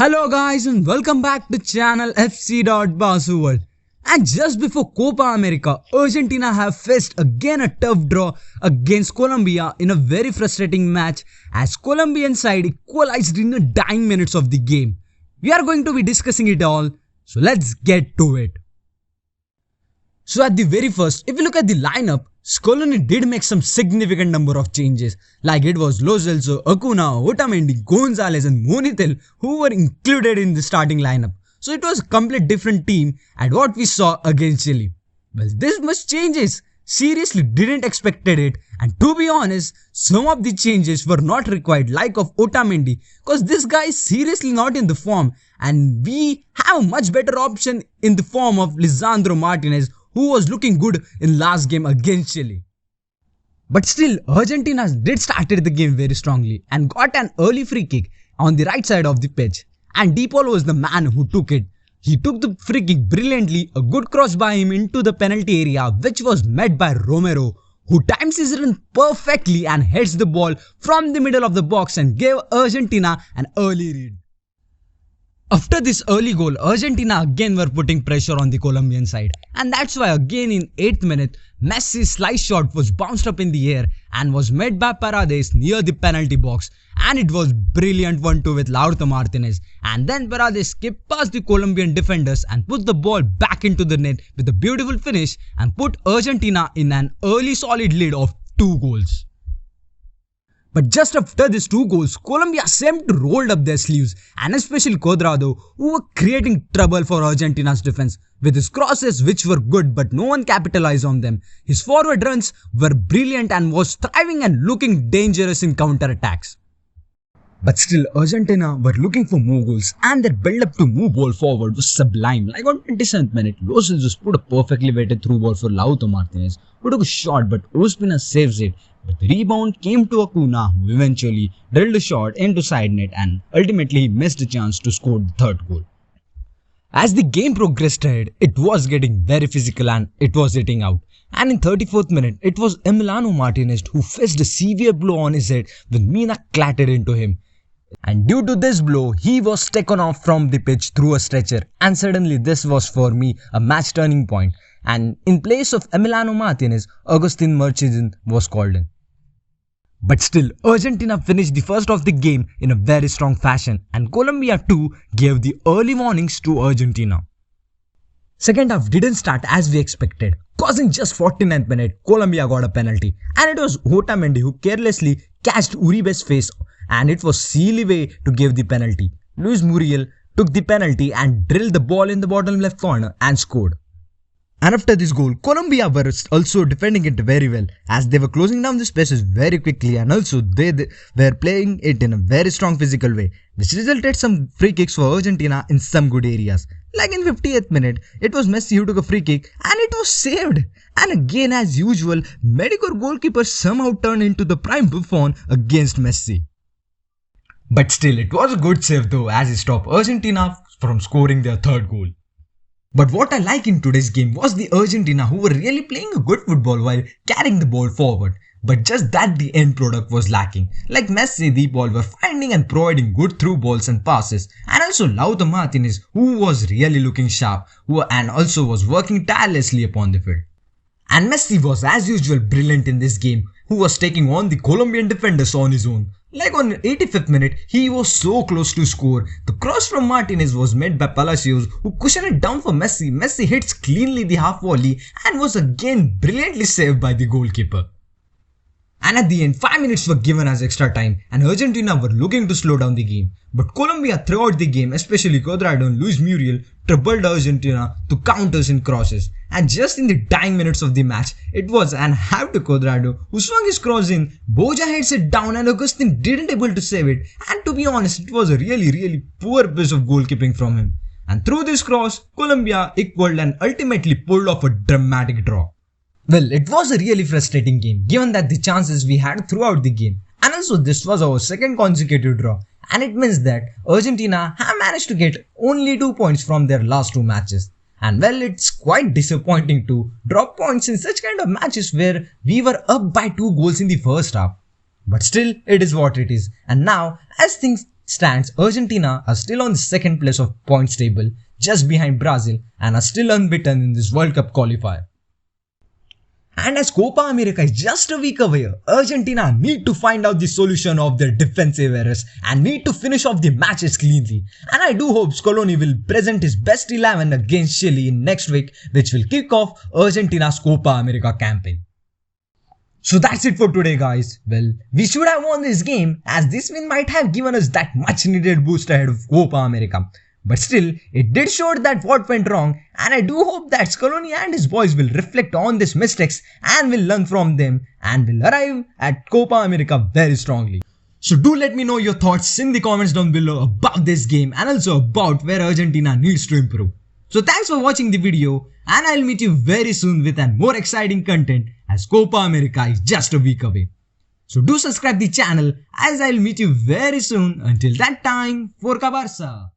Hello guys and welcome back to channel FC.Basu World. And just before Copa America, Argentina have faced again a tough draw against Colombia in a very frustrating match as Colombian side equalized in the dying minutes of the game. We are going to be discussing it all, so let's get to it. So at the very first, if you look at the lineup, Scaloni did make some significant number of changes, like it was Lo Celso, Acuna, Otamendi, Gonzalez and Monitel who were included in the starting lineup. So it was a complete different team at what we saw against Chile. Well, this much changes, seriously didn't expected it, and to be honest, some of the changes were not required, like of Otamendi, cause this guy is seriously not in the form and we have a much better option in the form of Lisandro Martinez, who was looking good in last game against Chile. But still, Argentina did started the game very strongly and got an early free kick on the right side of the pitch. And De Paul was the man who took it. He took the free kick brilliantly, a good cross by him into the penalty area which was met by Romero, who times his run perfectly and heads the ball from the middle of the box and gave Argentina an early lead. After this early goal, Argentina again were putting pressure on the Colombian side, and that's why again in 8th minute, Messi's slice shot was bounced up in the air and was met by Paredes near the penalty box, and it was brilliant 1-2 with Lautaro Martinez, and then Paredes skipped past the Colombian defenders and put the ball back into the net with a beautiful finish and put Argentina in an early solid lead of 2 goals. But just after these 2 goals, Colombia seemed to roll up their sleeves, and especially Cuadrado, who were creating trouble for Argentina's defense with his crosses which were good but no one capitalized on them. His forward runs were brilliant and was thriving and looking dangerous in counter-attacks. But still, Argentina were looking for more goals and their build-up to move ball forward was sublime. Like on 27th minute, Lo Celso put a perfectly weighted through ball for Lautaro Martinez, who took a shot but Ospina saves it. But the rebound came to Acuna, who eventually drilled a shot into side net and ultimately he missed a chance to score the 3rd goal. As the game progressed ahead, it was getting very physical and it was hitting out. And in 34th minute, it was Emiliano Martinez who faced a severe blow on his head when Mina clattered into him. And due to this blow, he was taken off from the pitch through a stretcher, and suddenly this was for me a match turning point. And in place of Emiliano Martinez, Agustin Murchison was called in. But still, Argentina finished the first of the game in a very strong fashion and Colombia too gave the early warnings to Argentina. Second half didn't start as we expected, causing just 49th minute Colombia got a penalty, and it was Otamendi who carelessly catched Uribe's face and it was silly way to give the penalty. Luis Muriel took the penalty and drilled the ball in the bottom left corner and scored. And after this goal, Colombia were also defending it very well as they were closing down the spaces very quickly, and also they were playing it in a very strong physical way, which resulted some free kicks for Argentina in some good areas. Like in 50th minute, it was Messi who took a free kick and it was saved. And again as usual, Mediocre goalkeeper somehow turned into the prime Buffon against Messi. But still, it was a good save though as it stopped Argentina from scoring their 3rd goal. But what I like in today's game was the Argentina who were really playing a good football while carrying the ball forward. But just that the end product was lacking. Like Messi, De Paul were finding and providing good through balls and passes. And also Lautaro Martinez who was really looking sharp and also was working tirelessly upon the field. And Messi was as usual brilliant in this game, who was taking on the Colombian defenders on his own. Like on 85th minute, he was so close to score. The cross from Martinez was made by Palacios, who cushioned it down for Messi. Messi hits cleanly the half volley and was again brilliantly saved by the goalkeeper. And at the end, 5 minutes were given as extra time and Argentina were looking to slow down the game. But Colombia throughout the game, especially Cuadrado and Luis Muriel, troubled Argentina to counters and crosses. And just in the dying minutes of the match, it was an half to Cuadrado who swung his cross in, Boja heads it down and Agustin didn't able to save it. And to be honest, it was a really poor piece of goalkeeping from him. And through this cross, Colombia equaled and ultimately pulled off a dramatic draw. Well, it was a really frustrating game given that the chances we had throughout the game. And also this was our 2nd consecutive draw. And it means that Argentina have managed to get only 2 points from their last 2 matches. And well, it's quite disappointing to drop points in such kind of matches where we were up by 2 goals in the first half. But still, it is what it is. And now, as things stands, Argentina are still on the second place of points table, just behind Brazil, and are still unbeaten in this World Cup qualifier. And as Copa America is just a week away, Argentina need to find out the solution of their defensive errors and need to finish off the matches cleanly. And I do hope Scaloni will present his best 11 against Chile in next week, which will kick off Argentina's Copa America campaign. So that's it for today, guys. Well, we should have won this game, as this win might have given us that much needed boost ahead of Copa America. But still, it did show that what went wrong, and I do hope that Scaloni and his boys will reflect on these mistakes and will learn from them and will arrive at Copa America very strongly. So do let me know your thoughts in the comments down below about this game and also about where Argentina needs to improve. So thanks for watching the video, and I'll meet you very soon with a more exciting content, as Copa America is just a week away. So do subscribe the channel, as I'll meet you very soon. Until that time, Forca Barça!